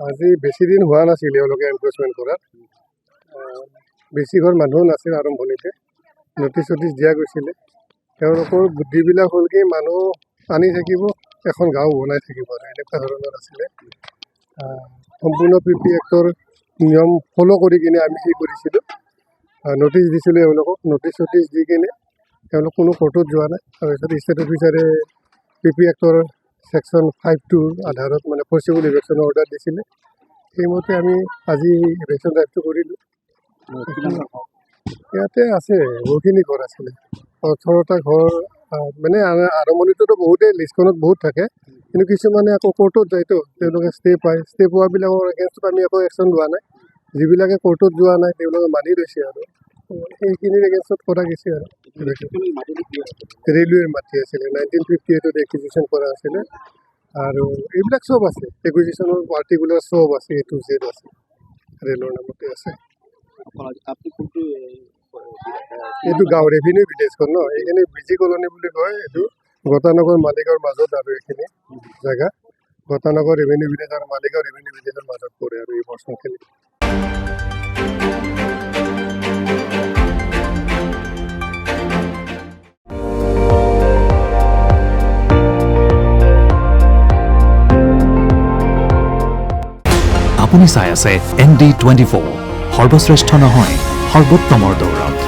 আজি বেছি দিন হোৱা নাছিল এওঁলোকে এনক্ৰোচমেণ্ট কৰাৰ বেছি ঘৰ মানুহ নাছিল আৰম্ভণিতে নটিচ চটিচ দিয়া গৈছিলে তেওঁলোকৰ বুদ্ধিবিলাক হ'ল কি মানুহ আনি থাকিব এখন গাঁও বনাই থাকিব আৰু এনেকুৱা ধৰণৰ আছিলে সম্পূৰ্ণ PPA এক্টৰ নিয়ম ফ'ল' কৰি কিনে আমি কি কৰিছিলোঁ নটিচ দিছিলোঁ এওঁলোকক নটিচ চটিচ দি কিনে তেওঁলোক কোনো কোৰ্টত যোৱা নাই তাৰপিছত ষ্টেট অফিচাৰে PPA এক্টৰ সেকশ্যন 5(2)ৰ আধাৰত মানে ফৰ্চিবল ইভেকশ্যনৰ অৰ্ডাৰ দিছিলে সেইমতে আমি আজি ইভেকশ্যন ড্ৰাইভটো কৰিলোঁ ইয়াতে আছে বহুখিনি ঘৰ আছিলে 18টা ঘৰ মানে আৰম্ভণিটোতো বহুতেই লিষ্টখনত বহুত থাকে কিন্তু কিছুমানে আকৌ কোৰ্টত যায়তো তেওঁলোকে ষ্টে পায় ষ্টে পোৱাবিলাকৰ এগেইনষ্টত আমি একো একশ্যন লোৱা নাই যিবিলাকে কোৰ্টত যোৱা নাই তেওঁলোকে মানি লৈছে আৰু সেইখিনিৰ এগেইনষ্টত কৰা গৈছে আৰু ৰেলৱেৰ মাটি আছিলে 1958ত একুইজিশ্যন কৰা আছিলে আৰু এইবিলাক চব আছে একুইজিশ্যনৰ পাৰ্টিকুলাৰ চব আছে A to Z আছে ৰেলৰ নামতে আছে এইটো গাঁও ৰেভিনিউ ভিলেজখন ন এইখিনি বিজি কলনী বুলি কয় এইটো গতানগৰ মালিগাঁৱৰ মাজত আৰু এইখিনি জেগা গতানগৰ ৰেভিনিউ ভিলেজ আৰু মালিগাঁও ৰেভিনিউ ভিলেজৰ মাজত পৰে আৰু এই বৰ্ষখিনি আপুনি চাই আছে ND24 সৰ্বশ্ৰেষ্ঠ নহয় সৰ্বোত্তমৰ দৌৰত